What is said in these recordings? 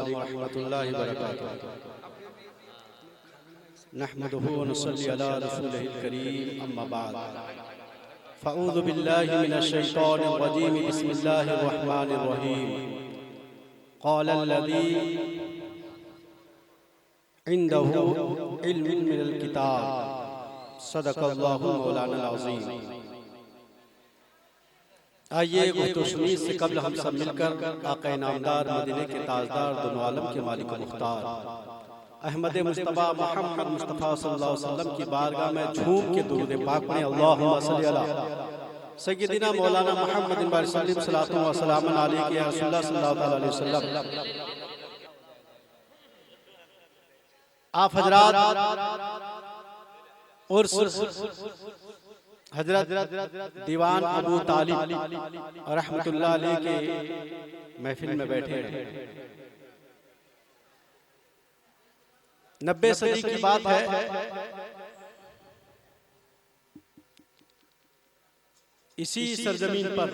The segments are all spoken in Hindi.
अलैकुम रहमतुल्लाहि व बरकातुहू। नहमदुहु व नुसल्ली अला रसूलिहिल करीम, अम्मा बाद। फ़अऊज़ु बिल्लाहि मिनश शैतानिर रजीम, बिस्मिल्लाहिर रहमानिर रहीम। क़ालल्लज़ी इंदहु इल्मुन मिनल किताब, सदक़ल्लाहुल मौलाना अज़ीम। आइए गुफ्तगू से कबल हम सब मिलकर आक़ा इनामदार मदीने के ताजदार दोनों आलम के मालिक मुख्तार अहमद मुस्तफ़ा मोहम्मद मुस्तफ़ा सल्लल्लाहु अलैहि वसल्लम की बारगाह में झूम के दुरूद पाक पढ़ें। अल्लाहुम्मा सल्ली अला सय्यिदिना मौलाना मुहम्मद व सल्लिम सलातु व सलामुन अलैका या रसूलल्लाह सल्लल्लाहु अलैहि वसल्लम। आप हजरात और हजरत दीवान अबू तालिब रहमतुल्लाह अलैह के महफिल में बैठे हैं। 90 सदी की बात है। इसी सरजमीन पर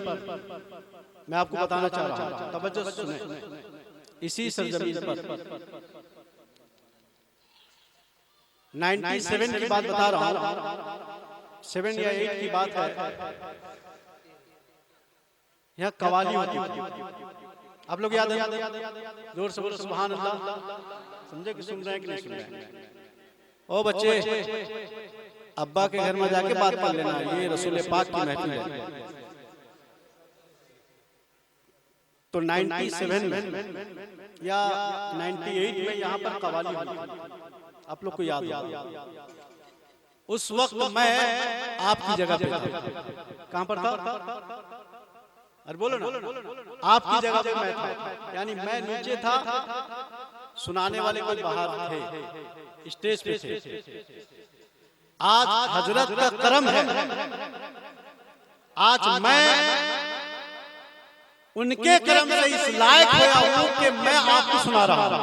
मैं आपको बताना चाह रहा हूं, तवज्जो से सुने। इसी सरजमीन पर 97 की बात बता रहा हूं, 7 या 8 की बात है। यहाँ कवाली होती है। आप लोग याद है? जोर से बोलो सुभान अल्लाह। समझे कि सुन रहे हैं कि नहीं सुन रहे हैं? ओ बच्चे, अब्बा के घर में जाके बात कर लेना, ये रसूल पाक की महफिल है। तो 97 में या 98 में यहाँ पर कवाली होती है। आप लोग को याद होगा। उस वक्त मैं आपकी जगह पे था। कहां पर था? अरे बोलो ना। आपकी जगह पे मैं था, यानी मैं नीचे था, सुनाने वाले कोई बाहर थे, स्टेज पे थे। आज हजरत का करम है, आज मैं उनके करम से इस लायक होया हूं कि मैं आपको सुना रहा हूं।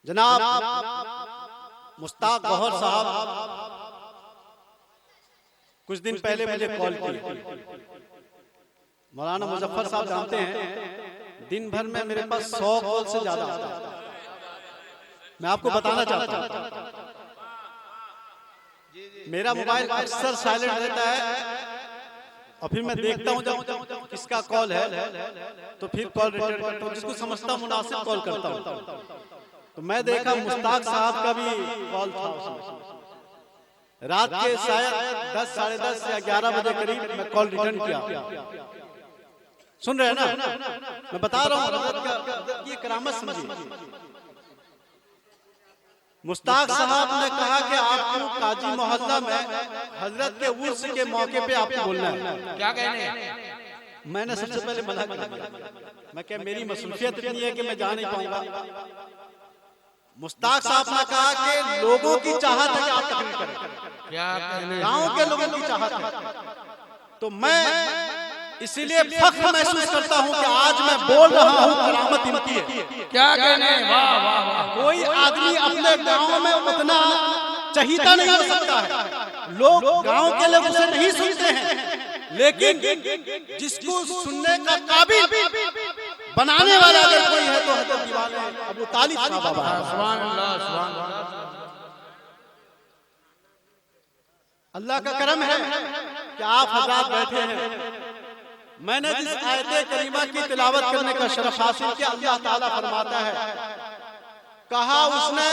जनाब मुश्ताक गौहर साहब कुछ दिन पहले मुझे कॉल की। मौलाना मुजफ्फर साहब जानते हैं, दिन भर में मेरे पास 100 कॉल से ज्यादा आता है। मैं आपको बताना चाहता हूं, मेरा मोबाइल अक्सर साइलेंट रहता है और फिर मैं देखता हूं जब किसका कॉल है तो फिर कॉल रिटर्न करता हूं, जिसको समझता मुनासिब कॉल करता हूं। तो मैं देखा मुश्ताक साहब का भी कॉल था उसमें। रात के शायद 10, साढ़े 10 या 11 बजे करीब मैं कॉल रिटर्न किया। सुन रहे हैं ना? मैं बता रहा हूँ ये करामत समझिए। मुश्ताक साहब ने कहा कि आपको काजी मोहल्ला में हजरत के उर्स के मौके पे आपको बोलना है। क्या कहने हैं? मैंने सबसे पहले मना कर दिया। मैं क्या, मेरी मसरूफियत इतनी है कि मैं जा नहीं पाऊंगा। मुश्ताक साहब ने कहा कि लोगों की चाहत है कि आप तकरीर करें, गांव के लोगों की चाहत है। तो मैं इसीलिए फख्र महसूस करता हूं कि आज मैं बोल रहा हूं, करामत इनकी है। क्या कहने? वाह वाह वाह। कोई आदमी अपने गांव में उतना चहीता नहीं हो सकता है। लोग गांव के लोग उसे नहीं सुनते हैं, लेकिन जिसको सुनने का काबिल बनाने वाला अगर कोई है तो हजरत दीवान अबू तालिब साहब। सुभान अल्लाह, सुभान अल्लाह। अल्लाह का करम है कि आप हजरात बैठे हैं। मैंने जिस आयते करीमा की तिलावत करने का शरफ हासिल किया, अल्लाह ताला फरमाता है, कहा उसने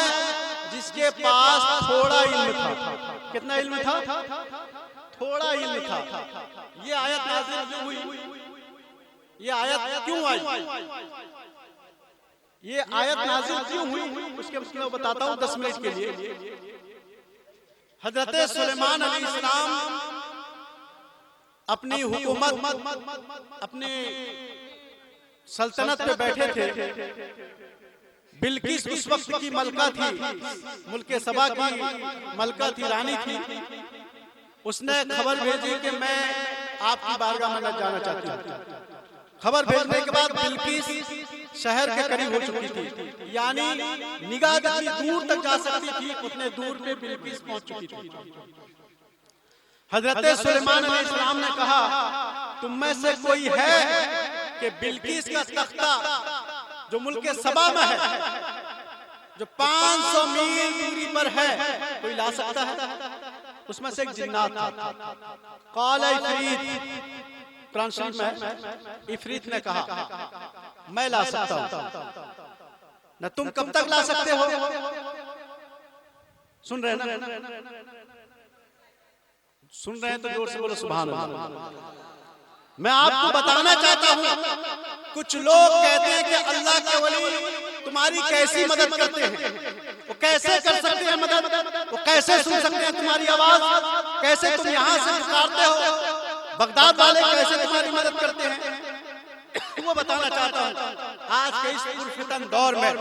जिसके पास थोड़ा इल्म था। कितना इल्म था? थोड़ा इल्म था। ये आयत नाज़िल क्यों हुई? ये आयत क्यों आई? ये आयत नाज़िल क्यों हुई? उसके मैं बताता हूँ 10 मिनट के लिए। हजरत सुलेमान अलैहिस्सलाम अपनी हुकूमत, अपनी सल्तनत पे बैठे थे। बिल्किस उस वक्त की मलका थी, मुल्क सबा की मलका थी, रानी थी। उसने खबर भेजी कि मैं आपकी बारगाह में जाना चाहती हूँ। खबर भेजने के बाद बिल्किस शहर के करीब हो चुकी थी, यानी निगाह जितनी दूर तक जा सकती थी उतने दूर पे बिल्किस पहुंच चुकी थी। हजरत सुलेमान अलैहिस्सलाम ने कहा, तुम में से कोई है कि बिल्किस का तख्ता जो मुल्क सबा में है, जो 500 मील दूरी पर है, कोई ला सकता है? उसमें से एक जिन्नात था, क़ाल इफ़रीत, कुरान शरीफ में इफ़रीत ने कहा मैं ला सकता हूं। न तुम कब तक ला सकते हो? सुन रहे हैं? सुन रहे हैं तो जोर से बोलो सुभान अल्लाह। मैं आपको बताना चाहता हूं, कुछ लोग कहते हैं कि अल्लाह के वली तुम्हारी कैसी मदद करते हैं, वो कैसे कर सकते हैं मदद, वो कैसे सुन सकते हैं तुम्हारी आवाज, कैसे तुम यहां से पुकारते हो, बगदाद वाले कैसे तुम्हारी मदद करते हैं। वो बताना चाहता हूं, आज के इस पुरफितन दौर में,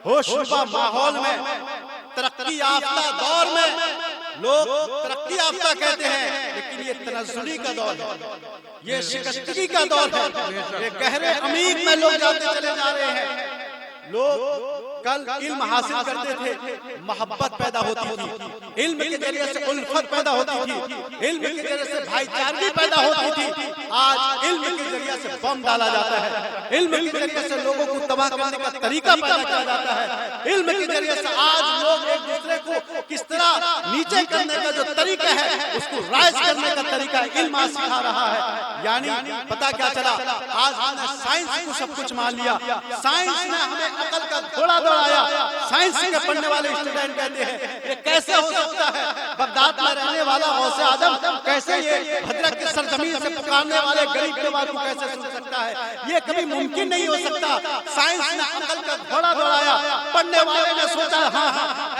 होशरुबा माहौल में, तरक्की याफ्ता दौर में लोग तरक्की याफ्ता कहते हैं, लेकिन ये तनज़्ज़ुली का दौर है, ये शिकस्तगी का दौर है, ये गहरे अमीर में लोग जाते चले जा रहे हैं। लोग कल इल्म हासिल करते थे, मोहब्बत पैदा होती थी, इल्म के जरिए से उल्फत पैदा होती थी, इल्म के जरिए से भाईचारगी पैदा होती थी। आज इल्म के जरिए से बम डाला जाता है, इल्म के जरिए से लोगों को तबाह करने का तरीका पैदा किया जाता है, इल्म के जरिए से आज लोग एक दूसरे को किस तरह नीचे करने का जो तरीका है, उसको राइज करने का तरीका इल्म सिखा रहा है। यानी पता क्या चला, आज हमने साइंस को सब कुछ मान लिया, साइंस ने हमें अकल का घोड़ा दौड़ाया। साइंस के पढ़ने वाले स्टूडेंट कहते हैं ये कैसे हो सकता है, बगदाद में रहने वाला गौसे आजम कैसे ये भद्रक की सरजमीन से पुकारने वाले गरीब के बात को कैसे सुन सकता है, ये कभी मुमकिन नहीं हो सकता। साइंस ने अकल का घोड़ा दौड़ाया, पढ़ने वाले ने सोचा हाँ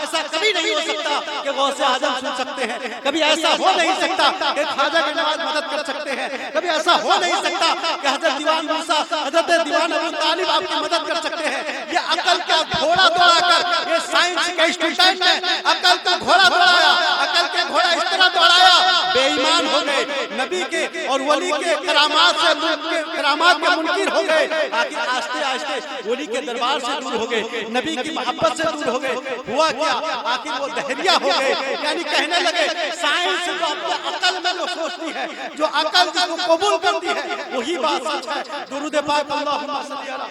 ऐसा कभी नहीं हो सकता कि गौसे आजम सुन सकते हैं, कभी ऐसा हो नहीं सकता कि ख्वाजा की नवाज मदद कर सकते हैं, कभी ऐसा हो नहीं सकता कि हजरत दीवान मूसा, हजरत दीवान अबू तालिब आपकी मदद कर सकते हैं। ये अकल का घोड़ा दौड़ाकर, ये साइंस के स्टूडेंट ने अकल का घोड़ा दौड़ाया, अकल के घोड़ा इस तरह दौड़ाया, बेईमान हो गए, नबी के और वली के करामात से करामात के मुनकिर हो गए। आखिर आस्ते आस्ते वली के दरबार से दूर हो गए, नबी की मोहब्बत से दूर हो गए। हुआ क्या, आखिर वो दहरिया हो गए, यानी कहने लगे साइंस जो अपने अकल में जो सोचती है, जो अकल जिसको कबूल करती है, वही बात सच है। दुरूद पाक अल्लाहुम्मा सल्ली अला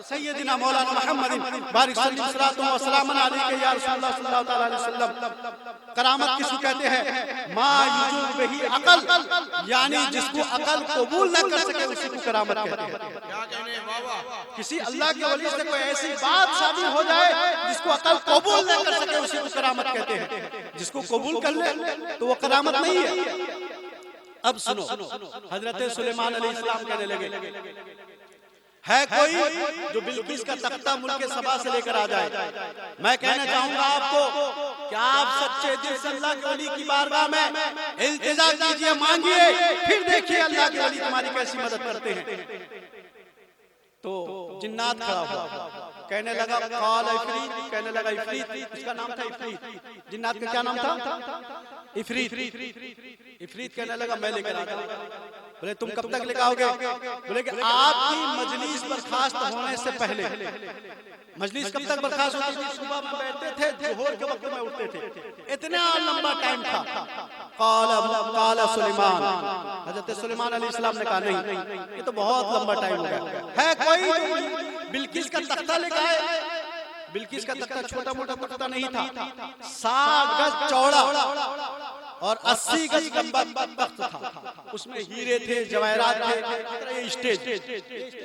सय्यदिना मौलाना मुहम्मद बारिक सल्लल्लाहु अलैहि वसल्लम अलैहि या रसूलुल्लाह सल्लल्लाहु अलैहि वसल्लम। करामत किसको कहते हैं? मा युजूब बिही अकल, यानी जिसको अकल कबूल न कर सके उसी को करामत कहते हैं। क्या कहने वाह, किसी अल्लाह के वली से कोई ऐसी बात साबित हो जाए जिसको अकल कबूल न कर सके उसी को करामत कहते हैं। जिसको कबूल कर ले तो वो करामत नहीं है। अब सुनो, हजरत सुलेमान अलैहिस्सलाम कहने लगे है कोई जो बिल्किस का तख्ता मुल्क सबा से लेकर आ जाए। मैं कहना चाहूंगा आपको कि आप सच्चे दिल से अल्लाह के वली की बारगाह में इल्तिजा कीजिए, मांगिए, फिर देखिए अल्लाह के वली तुम्हारी कैसी मदद करते हैं। तो जिन्नात खड़ा हुआ, कहने लगा क़ाल इफ़रीत, कहने लगा इफ़रीत, उसका नाम था इफ़रीत। जिन्नात का क्या नाम था? इफ़रीत। इफ़रीत कहने लगा मैं लेकर आ जाऊंगा। बोले तुम कब तक लेकर आओगे? बोले कि आपकी मजलिस बर्खास्त होने से पहले। मजलिस कब तक बर्खास्त होती थी? सुबह में बैठते थे, जोहर के वक्त में उठते थे, इतना लंबा टाइम था। क़ाल सुलेमान, हजरत सुलेमान अलैहिस्सलाम ने कहा नहीं, ये तो बहुत लंबा टाइम हो गया। है कोई बिल्किस का तख्ता लेकर आए? बिल्किस का तख्ता छोटा मोटा तख्ता नहीं था, 60 गज चौड़ा और 80 गज लंबा तख्त था। उसमें हीरे थे, जवाहरात थे। स्टेज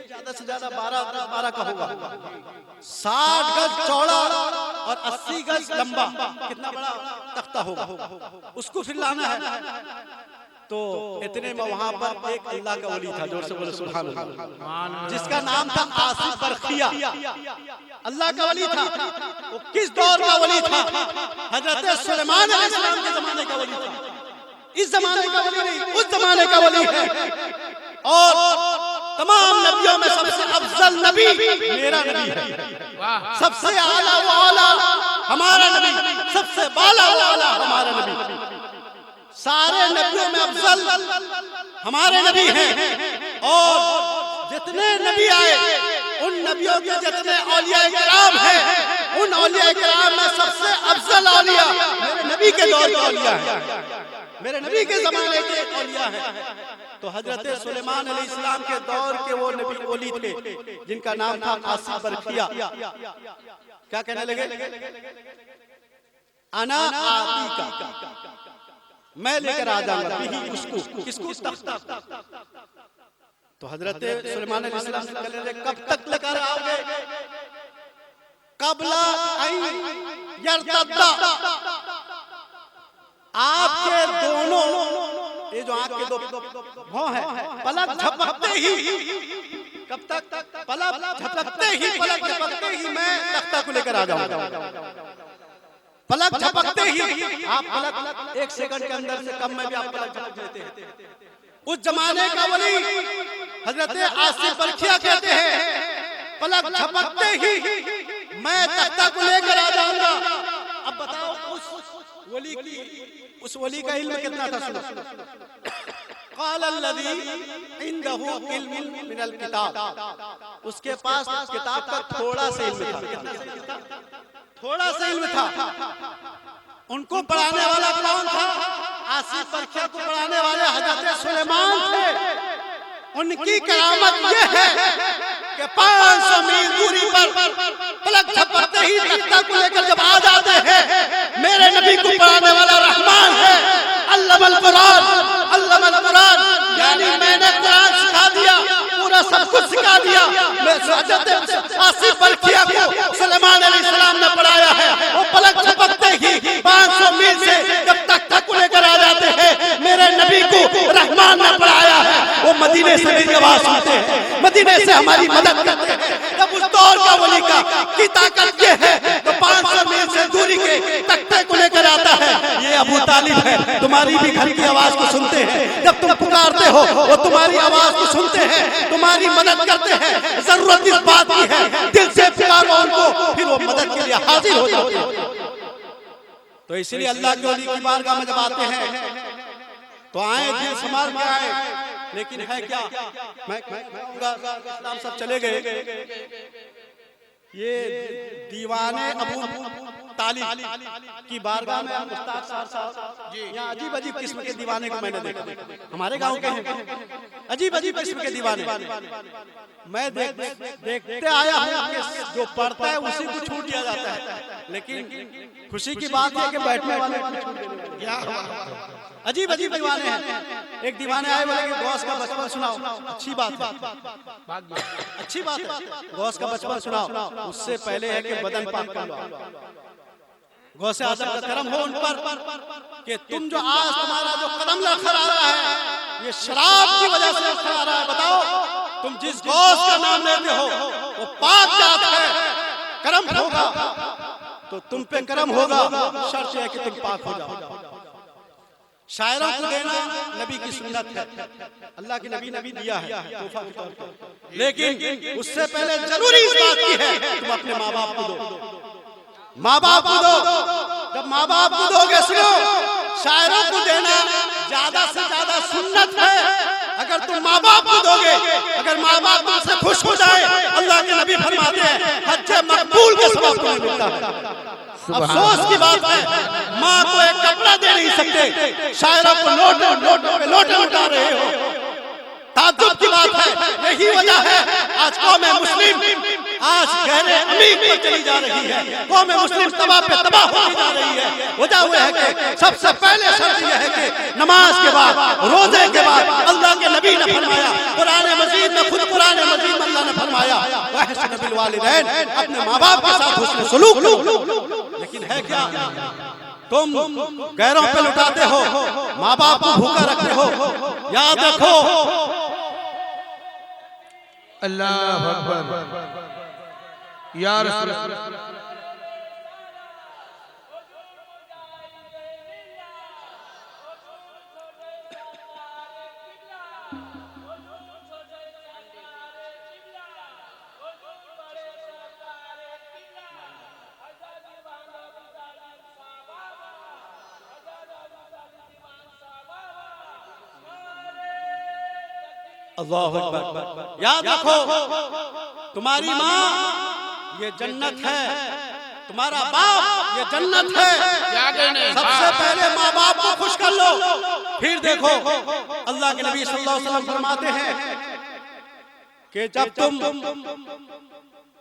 ज्यादा से ज्यादा 12 का होगा, 60 गज चौड़ा और 80 गज लंबा, कितना बड़ा तख्ता होगा। उसको फिर लाना है। तो इतने में वहां पर एक अल्लाह का वली था, जोर से बोले सुभान अल्लाह, जिसका नाम था आसिफ बरखिया। अल्लाह का वली था। वो किस दौर का वली था? हजरत सुलेमान अलैहिस्सलाम के जमाने का वली था। इस जमाने का वली नहीं, उस जमाने का वली है। और तमाम नबियों में सबसे अफजल नबी मेरा नबी है। सबसे आला वाला हमारा नबी, सबसे बाला वाला हमारा नबी। सारे नबियों में अफजल हमारे नबी हैं। और जितने नबी आए उन नबियों के जितने औलिया किराम हैं, उन औलिया किराम में सबसे अफजल औलिया मेरे नबी के दौर के औलिया हैं। मेरे नबी के जमाने के औलिया हैं। तो हजरत सुलेमान अलैहिस्सलाम के दौर के वो नबी ओली थे जिनका नाम था आसिफ बरखिया। क्या कहने लगे? अना आतीका, मैं लेकर आ जाऊंगा बिही, उसको, किसको? तख्ता। तो हजरत सुलेमान अलैहिस्सलाम से कहने लगे कब तक लेकर आओगे? कबला यरतद्दा, आपके दोनों, ये जो आंख के दो भौं हैं, पलक झपकते ही, कब तक? पलक झपकते ही मैं तख्ता को लेकर आ जाऊंगा। पलक झपकते ही, आप पलक 1 सेकंड के अंदर से कम में भी आप पलक झपक लेते हैं। उस जमाने का वली हजरत आसिफ बरखिया कहते हैं पलक झपकते ही मैं तख्ता को लेकर आ जाऊंगा। अब बताओ उस वली का इल्म कितना था? सुनो, क़ाल अल्लज़ी इंदहु इल्मुन मिनल किताब, उसके पास किताब का थोड़ा सा इल्म था, थोड़ा सा इल्म था। उनको पढ़ाने वाला कौन था? आसिफ बरखिया को पढ़ाने वाले हजरत सुलेमान थे। उनकी करामत यह है कि 500 मील दूरी पर पलक झपकते ही तख्ता को लेकर जब आ जाते हैं, मेरे नबी को पढ़ाने वाला रहमान है। अल्लामल कुरान, यानी मैंने कुरान सिखा दिया, पूरा सब कुछ सिखा दिया। मैं हजरत आसिफ बरखिया को सुलेमान अलैहिस्सलाम ने पढ़ाया है। वो पलक झपकते ही 500 मील से जब तख्ता को लेकर आ जाते हैं, मेरे नबी को रहमान ने पढ़ाया है। वो मदीने से मेरी आवाज सुनते हैं, मदीने से हमारी मदद करते हैं। जब उस दौर का वली की ताकत ये है तो 500 मील से दूरी के तख्ते को लेकर आता है। ये अबू तालिब है, तुम्हारी भी घर की आवाज को सुनते हैं। जब तुम पुकारते हो वो तुम्हारी आवाज को सुनते हैं, तुम्हारी मदद करते हैं। जरूरत इस बात की है, दिल से पुकारो उनको, फिर वो मदद के लिए हाजिर हो जाते हैं। तो इसलिए अल्लाह के वली की बारगाह में जब आते हैं तो आए दिल संभाल के आए, लेकिन है क्या? मैं कहूंगा इस्लाम सब चले गए। ये दीवाने अबू तालिब की बारगाह में उस्ताद साहब यहाँ अजीब अजीब किस्म के दीवाने को मैंने देखा। हमारे गांव के हैं अजीब अजीब किस्म के दीवाने। मैं देखते आया हूँ कि जो पढ़ता है उसी को छूट दिया जाता है, लेकिन खुशी की बात है कि बैठने वाले अजीब अजीब दीवाने हैं। एक दीवाने आए बोले कि गौस का बचपन सुनाओ। अच्छी बात है, अच्छी बात है, गौस का बचपन सुनाओ। उससे पहले है कि बदन पाक कर लो। गौसे आज़म का करम हो उन पर कि तुम जो आज तुम्हारा जो कदम लड़खड़ा रहा है ये शराब की वजह से लड़खड़ा रहा है। बताओ तुम जिस गौस का नाम लेते हो वो पाक जात है, करम होगा तो तुम पे करम होगा, शर्त है कि तुम पाक हो जाओ। शायरों को देना नबी की सुन्नत है, अल्लाह के नबी दिया है तोहफा के तौर पर, लेकिन उससे पहले जरूरी इस बात की है तुम अपने माँ बाप को दो। माँ बाप को दो, जब माँ बाप को दोगे, सुनो, शायरों को देना ज्यादा से ज्यादा सुन्नत है। अगर तुम माँ बाप को दोगे, अगर माँ बाप तुमसे खुश हो जाए, अल्लाह के नबी फरमाते हैं हज मकबूल का सबब तुम्हें मिलता है। अफसोस की बात है माँ को एक कपड़ा दे नहीं सकते, शायरों को लोटे उठा रहे हो। ताज्जुब की बात है, यही वजह है आज कौम मुस्लिम आज गहरे अमीर पर चली जा रही है। कौम मुस्लिम तबाह पे तबाह होती जा रही है। वजह वो है कि सबसे पहले शर्त यह है कि नमाज के बाद, रोजे के बाद अल्लाह के नबी ने फरमाया, कुरान मजीद में खुद कुरान मजीद में अल्लाह ने फरमाया वहसन बिल वालिदैन, अपने माँ बाप के साथ हुस्न सलूक। लेकिन है क्या, तुम गैरों पे लुटाते हो, माँ बाप को भूखा रखते हो। याद रखो अल्लाह अकबर या रसूल अल्लाह अकबर। याद रखो तुम्हारी माँ ये जन्नत है, तुम्हारा बाप ये जन्नत है। क्या कहने? सबसे पहले माँ बाप को खुश कर लो, फिर देखो। अल्लाह के नबी सल्लल्लाहु अलैहि वसल्लम फरमाते हैं कि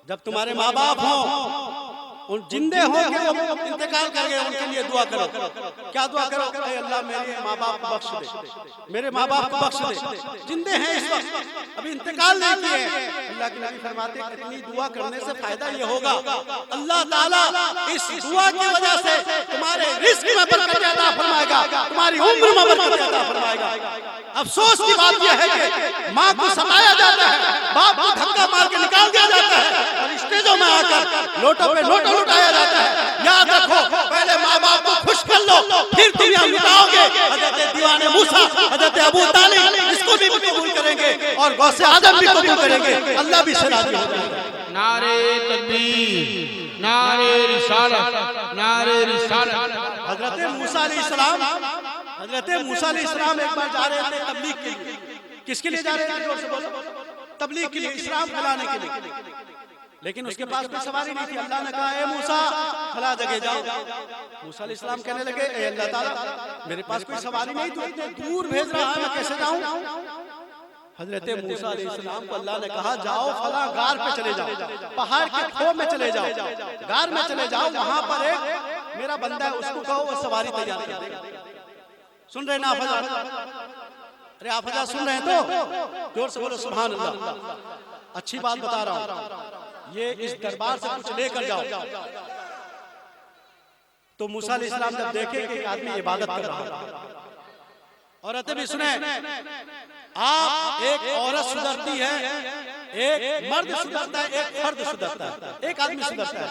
जब तुम्हारे माँ बाप हो, उन जिंदे हो कि वो इंतकाल कर गए, उनके लिए दुआ करो। क्या दुआ करो? अल्लाह मेरे माँ बाप को बख्श दे, मेरे माँ बाप को बख्श दे। जिंदे हैं इस वक्त, अभी इंतकाल नहीं किए। अल्लाह के नबी फरमाते हैं इतनी दुआ करने से फायदा ये होगा, अल्लाह ताला इस दुआ की वजह से तुम्हारे रिस्क में बरकत अता फरमाएगा, तुम्हारी उम्र में बरकत अता फरमाएगा। अफसोस की बात यह है कि माँ को सताया जाता है, बाप को धक्का मार के निकाल दिया जाता है और स्टेजों में आकर लोटों पे लोटा लुटाया जाता है। याद रखो, पहले माँ बाप को खुश कर लो, फिर दुनिया लुटाओगे। हजरत दीवाने मूसा, हजरत अबू तालिब इसको भी कबूल करेंगे और गौसे आजम भी कबूल करेंगे। अल्लाह भी से राजी हो जाएगा। नारे तकबीर, नारे रिसालत, नारे रिसालत। हजरत मूसा अलैहिस्सलाम एक बार जा रहे थे तबलीग के लिए। किसके लिए जा रहे थे? जोर से बोलो। तबलीग के लिए, इस्लाम फैलाने के लिए। लेकिन उसके पास कोई सवारी नहीं थी। अल्लाह ने कहा ए मूसा फला जगह जाओ। मूसा अलैहिस्सलाम कहने लगे ए अल्लाह ताला मेरे पास कोई सवारी नहीं, तू इतने दूर भेज रहा है, मैं कैसे जाऊं? हजरत मूसा अलैहिस्सलाम को अल्लाह ने कहा जाओ फला गार पे चले जाओ, पहाड़ के खो में चले जाओ, गार में चले जाओ, वहां पर एक मेरा बंदा है, उसको कहो वो सवारी तैयार कर देगा। सुन रहे ना हाफिज़? अरे हाफिज़ सुन रहे हैं तो जोर से बोलो सुभान अल्लाह। अच्छी बात बता रहा हूं, ये इस दरबार से कुछ लेकर जाओ। तो मूसा अलैहिस्सलाम जब देखे कि आदमी इबादत कर रहा है, औरतें भी सुने, आप एक औरत सुधरती है, एक मर्द सुधरता है, एक फर्द सुधरता है, एक आदमी सुधरता है।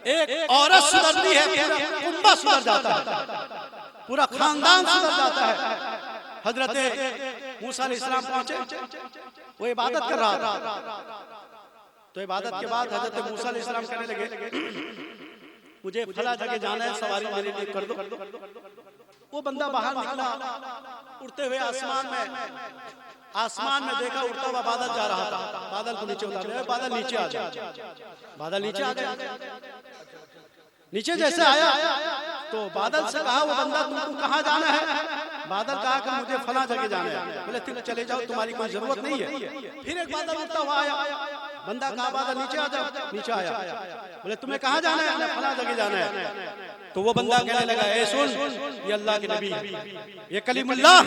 एक औरत सुधरती है, पूरा कुंबा सुधर जाता है, पूरा खानदान सुधर जाता है। हजरत मूसा अलैहिस्सलाम पहुंचे, वो इबादत कर रहा था। तो इबादत के बाद हजरत मूसा अलैहिस्सलाम कहने लगे मुझे फला जगह जाना है, सवारी मेरे लिए कर दो। वो बंदा बाहर निकला, उड़ते हुए आसमान में देखा उड़ता हुआ बादल जा रहा था। बादल को नीचे उतार दिया, बादल नीचे आ गया, बादल नीचे आ गया। नीचे जैसे आया तो बादल से कहा वो बंदा तुमको कहाँ जाना है? बादल कहा कि मुझे फला जगह जाना है। बोले तुम चले जाओ, तुम्हारी कोई जरूरत नहीं है। फिर एक बादल उड़ता हुआ आया, बंदा कहा बादल नीचे आ जाओ, नीचे आया। बोले तुम्हें कहाँ जाना है? फला जगह जाना है। तो वो बंदा कहने लगा ए सुन, ये अल्लाह के नबी, ये कलीमुल्लाह,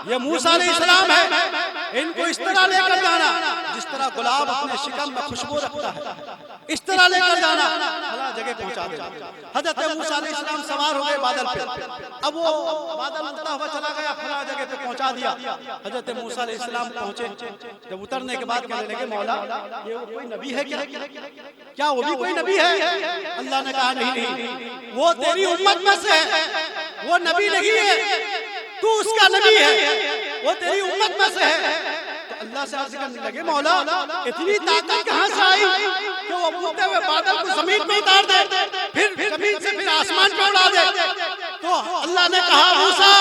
ये मूसा अलैहिस्सलाम है, इनको इस तरह लेकर जाना जिस तरह गुलाब अपने शिकम में खुशबू रखता है, इस तरह लेकर जाना, फला जगह पहुंचा देना। हजरत मूसा अलैहिस्सलाम सवार हो गए बादल पे। अब वो बादल उड़ता हुआ चला गया, फला जगह पे पहुंचा दिया। हजरत मूसा अलैहिस्सलाम पहुंचे, जब उतरने के बाद कहने लगे मौला ये कोई नबी है क्या वो भी कोई नबी है? अल्लाह ने कहा नहीं, वो तेरी उम्मत में से है, वो नबी नहीं है, तू उसका नबी है, वो तेरी उम्मत में से है। तो अल्लाह से अर्ज करने लगे मौला इतनी ताकत कहां से आई कि वो उड़ते हुए बादल को जमीन में उतार दे, फिर जमीन से फिर आसमान पे उड़ा दे? तो अल्लाह ने कहा मूसा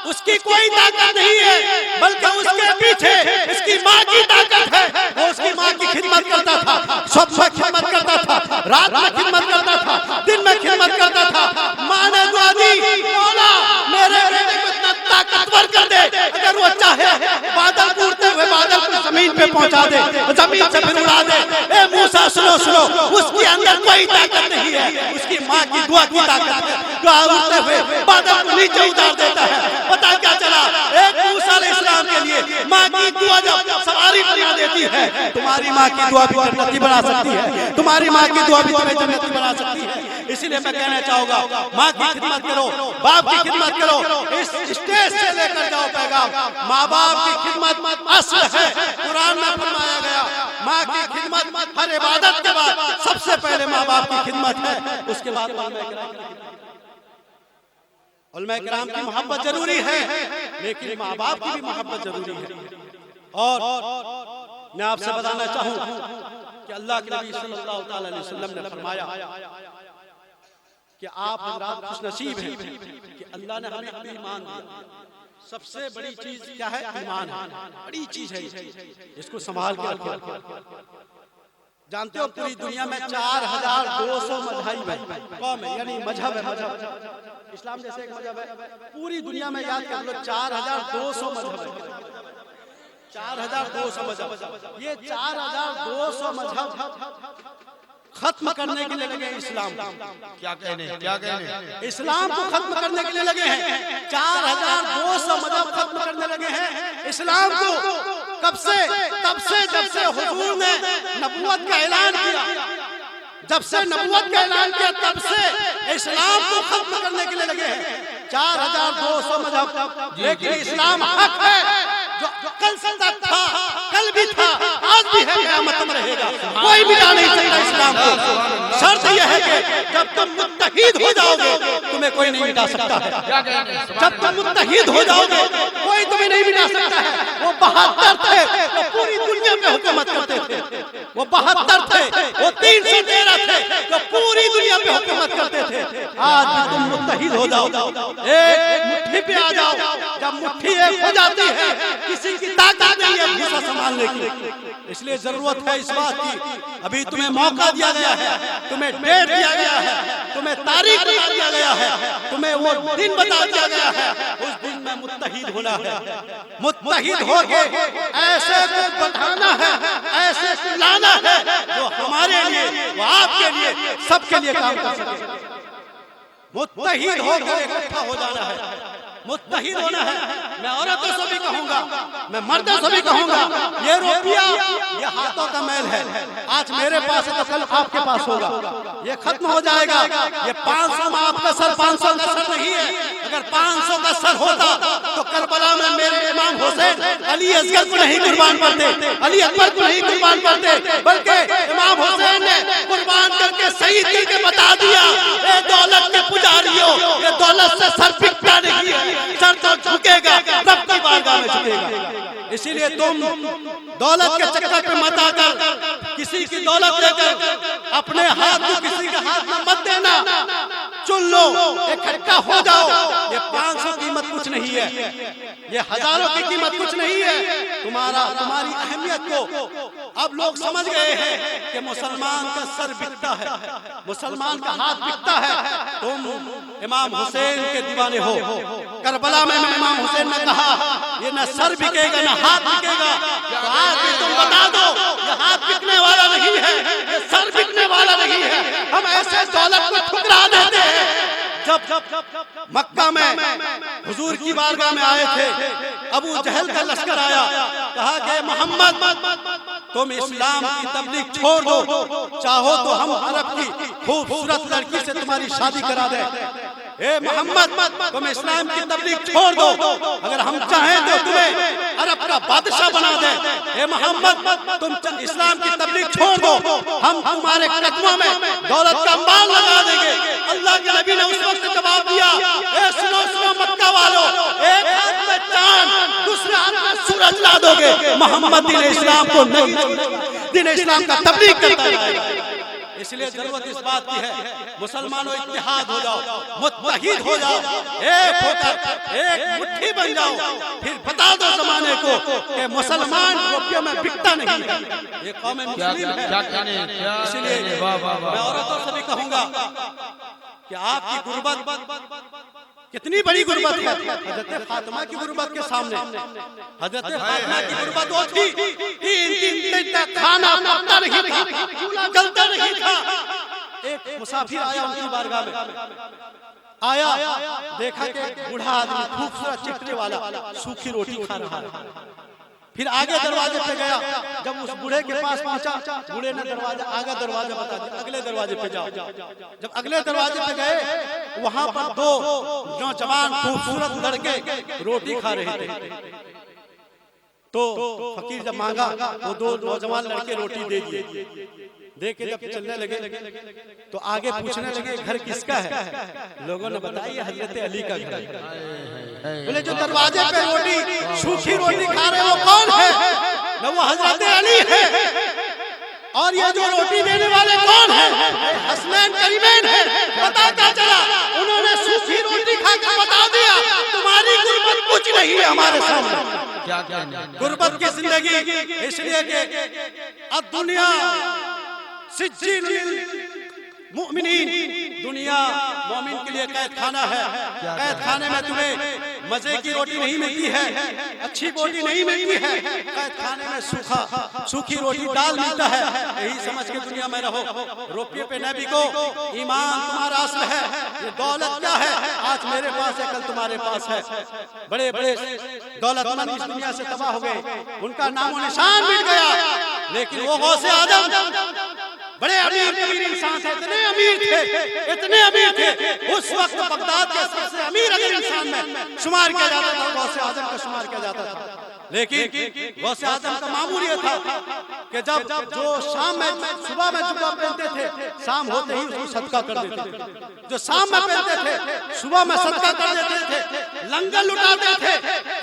उसकी कोई ताकत नहीं है, बल्कि उसके पीछे इसकी माँ की ताकत है। वो उसकी माँ की खिदमत करता था, सब में खिदमत करता था, रात में खिदमत करता था, दिन में खिदमत करता था। माँ ने दुआ दी मौला मेरे बेटे को इतना ताकतवर कर दे, अगर वो चाहे बादल उड़ते हुए बादल को जमीन पे पहुंचा दे, जमीन से फिर उड़ा दे। ए मूसा सुनो सुनो, उसके अंदर कोई ताकत नहीं है, उसकी माँ की दुआ की ताकत है। दुआ उड़ते हुए बादल को नीचे उतार देता है। पता क्या चला? एक मूसा अलैहिस्सलाम के लिए माँ की दुआ जब सवारी बना देती है, तुम्हारी माँ की दुआ भी जन्नती बना सकती है, तुम्हारी माँ की दुआ भी तुम्हें जन्नती बना सकती है। इसीलिए मैं कहना चाहूंगा माँ की खिदमत करो, बाप की खिदमत करो। इस स्टेज से लेकर जाओ पैगाम, माँ बाप की खिदमत असल है। कुरान में फरमाया गया माँ की खिदमत हर इबादत के बाद सबसे पहले माँ बाप की खिदमत है, उसके बाद उलमा किराम की मोहब्बत जरूरी है, लेकिन माँ बाप की भी मोहब्बत जरूरी है। और मैं आपसे बताना चाहूँ कि अल्लाह के नबी सल्लल्लाहु अलैहि वसल्लम ने फरमाया कि आप हज़रात खुशनसीब हैं कि अल्लाह ने हमें ईमान दिया। सबसे बड़ी चीज क्या है? ईमान है, बड़ी चीज है, इसको संभाल के रखो। जानते हो पूरी दुनिया में 4200 मजहब है, कौम है, यानी मजहब है। मजहब इस्लाम जैसे एक मजहब है, पूरी दुनिया में याद कर लो 4200 मजहब है, 4200 मजहब। ये 4200 मजहब खत्म करने के लिए लगे हैं इस्लाम। क्या कहने इस्लाम को खत्म करने के लिए लगे हैं। 4200 मजहब खत्म करने लगे हैं इस्लाम को। कब से? तब से जब से हुजूर ने नबूवत का ऐलान किया, जब से नबूवत का ऐलान किया तब से इस्लाम को खत्म करने के लिए लगे हैं 4200 मजहब। लेकिन इस्लाम हक है, जो कल से तक था, कल भी था, आज भी है, क़यामत में रहेगा। कोई मिटा नहीं सकता इस्लाम को। शर्त यह है कि जब तुम मुत्तहिद हो जाओगे तुम्हें कोई नहीं मिटा सकता है। जब तुम मुत्तहिद हो जाओगे कोई तुम्हें नहीं मिटा सकता है। वो 72 थे, वो पूरी दुनिया में हुकूमत करते थे। वो 72 थे, वो 313 थे, जो पूरी दुनिया में हुकूमत करते थे। आज भी तुम मुत्तहिद हो जाओ, एक मुट्ठी पे आ जाओ। जब मुट्ठी एक हो जाती है किसी की ताकत नहीं है भूसा संभालने की। इसलिए जरूरत है इस बात की, अभी तुम्हें मौका दिया गया है, तुम्हें डेट दिया गया है, तुम्हें तारीख बता दिया गया है, तुम्हें वो दिन बता दिया गया है। उस दिन में मुत्तहिद होना है। मुत्तहिद होके ऐसे को बताना है, ऐसे को लाना है जो हमारे लिए, वो आपके लिए, सबके लिए काम कर सके। मुत्तहिद होकर इकट्ठा हो जाना है, मुत्तहिद होना है। मैं औरतों से भी कहूंगा, मैं मर्दों से भी कहूंगा, ये रुपया ये हाथों का मैल है। आज मेरे पास है तो कल आपके पास होगा, ये खत्म हो जाएगा। ये 500 में आपका सर 500 का सर नहीं है। अगर 500 का सर होता तो करबला में मेरे इमाम हुसैन अली असगर को नहीं कुर्बान करते, अली अकबर को नहीं कुर्बान करते, बल्कि इमाम हुसैन ने कुर्बान करके शहीद करके बता दिया, ये दौलत के पुजारियों, ये दौलत से सर पिटता नहीं है, सर तो झुकेगा, रब की बारगाह में झुकेगा। इसीलिए तुम दौलत के चक्कर पे मत आकर किसी की दौलत लेकर अपने हाथ को किसी के हाथ में मत देना। चुन लो, इकट्ठा हो जाओ। ये 500 कीमत कुछ नहीं है, ये हजारों की कीमत कुछ नहीं है। तुम्हारी अहमियत को अब लोग समझ गए हैं कि मुसलमान का सर बिकता है, मुसलमान का हाथ बिकता है। तुम इमाम हुसैन के दीवाने हो। करबला में इमाम हुसैन ने कहा ये न सर बिकेगा न हाथ बिकेगा। तो आज भी तुम बता दो ये हाथ बिकने वाला नहीं है, ये सर बिकने वाला नहीं है। हम ऐसे दौलत को ठुकरा देते हैं। जब मक्का में हुजूर की बारगाह में आए थे, अबू जहल का लश्कर आया, कहा कि मोहम्मद तुम इस्लाम की तबलीग छोड़ दो, चाहो तो हम अरब की खूबसूरत लड़की से तुम्हारी शादी करा दें। ए मोहम्मद तुम इस्लाम की तबलीग छोड़ दो, अगर हम चाहें तो तुम्हें अरब का बादशाह बना दें। ए मोहम्मद तुम इस्लाम की तबलीग छोड़ दो, हम तुम्हारे कदमों में दौलत का अंबार लगा देंगे। अल्लाह के नबी ने उस वक्त जवाब दिया, ए सुनो सुनो मक्का वालों, एक हाथ में चांद दूसरे हाथ में सूरज ला दोगे, मोहम्मद दीन इस्लाम को नहीं, दीन इस्लाम का तबलीग करता रहेगा। इसलिए जरूरत इस बात की है, मुसलमानों इत्तेहाद हो जाओ, मुत्तहिद हो जाओ, एक होकर एक मुट्ठी बन जाओ। फिर बता दो जमाने को कि मुसलमान रुपये में बिकता नहीं है, ये कौम मुस्लिम है। इसलिए मैं औरतों से भी कहूंगा कि आपकी गुर्बत कितनी बड़ी गुर्बत है। हजरत फातिमा की गुर्बत के सामने, हजरत फातिमा की गुर्बत वो थी, 3 दिन तक खाना पकता नहीं था, चूल्हा जलता नहीं था। एक मुसाफिर आया उनकी बारगाह में, आया देखा कि बूढ़ा आदमी खूबसूरत चिकने वाला सूखी रोटी खा रहा है। फिर आगे दरवाजे पे गया, जब उस बूढ़े के पास पहुंचा, बूढ़े ने दरवाजा आगे दरवाजा बता दिया, अगले दरवाजे पे जाओ। जब अगले दरवाजे पे गए, वहां पर 2 नौजवान खूबसूरत लड़के रोटी खा रहे थे। तो फकीर जब मांगा, वो 2 नौजवान लड़के रोटी दे दिए। देख के जब चलने लगे तो आगे पूछने लगे घर किसका है। लोगों ने बताया हजरत अली का घर है। बोले जो दरवाजे पे रोटी सूखी रोटी खा रहे हो कौन है? वो हजरत अली है। और ये जो रोटी देने वाले कौन है? हसनैन करीमैन है। पता क्या चला? उन्होंने सूखी रोटी खाकर बता दिया तुम्हारी गुर्बत कुछ नहीं है हमारे सामने। क्या गुर्बत की जिंदगी, इसलिए कि अब दुनिया सिज्जीनुल मुमिनीन, दुनिया मोमिन के लिए कैद खाना है। कैद खाने में तुम्हें मजे की रोटी नहीं मिलती है, अच्छी रोटी नहीं मिलती है, कैद खाने में सूखी रोटी दाल मिलता है। यही समझ के दुनिया में रहो। रुपये पे नबी को ईमान तुम्हारा असल है। ये दौलत क्या है? आज मेरे पास है, कल तुम्हारे पास है। बड़े बड़े दौलतमंद इस दुनिया से तबाह हो गए, उनका नामो निशान मिट गया। लेकिन वो गौसे आदम बड़े अमीर इंसान थे, इतने अमीर थे। उस वक्त बगदाद के सबसे अमीर अगर इंसान में शुमार किया जाता था, गौसे आजम का शुमार किया जाता था। लेकिन गौसे आजम का मामूल ये था कि जब जो शाम में सुबह में जुब्बा पहनते थे, शाम होते ही उसको सदका कर देते थे। जो शाम में पहनते थे, सुबह में सदका कर देते थे। लंगर लुटाते थे,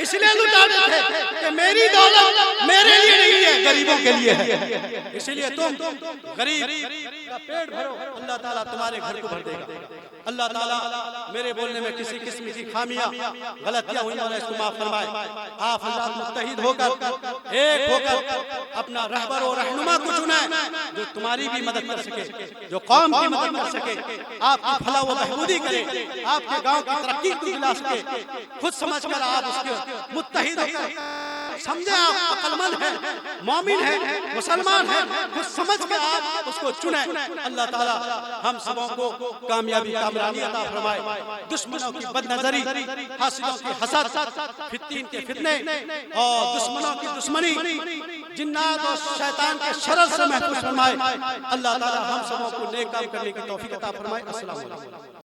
इसलिए लुटाते थे कि मेरी दौलत मेरे लिए नहीं है, गरीबों के लिए है। इसलिए तुम गरीब का पेट भरो, अल्लाह ताला तुम्हारे घर को भर देगा। अल्लाह ताला मेरे बोलने में किसी किस्म की खामियां गलतियां हुई और इसको माफ फरमाए। आप हज़रात मुत्तहिद होकर एक होकर अपना रहबर और रहनुमा को चुने, जो तुम्हारी भी मदद कर सके, जो कौम की मदद कर सके, आपकी फलाह व बहबूदी करे, आपके गांव की तरक्की को दिला सके। खुद समझ कर आप उसके मुत्तहिद होकर समझे, आप अक्लमंद हैं, मौमिन हैं, मुसलमान हैं, कुछ समझ के आप उसको चुने। अल्लाह ताला हम सबों को कामयाबी कामरानी अता फरमाए। दुश्मनों की बदनजरी, हासिलों की हसद, फित्तीन के फितने और दुश्मनों की दुश्मनी, जिन्नात और शैतान के शर से महफूज फरमाए। अल्लाह ताला हम सबों को नेक काम करने की तौफीक अता फरमाए। अस्सलाम वालेकुम।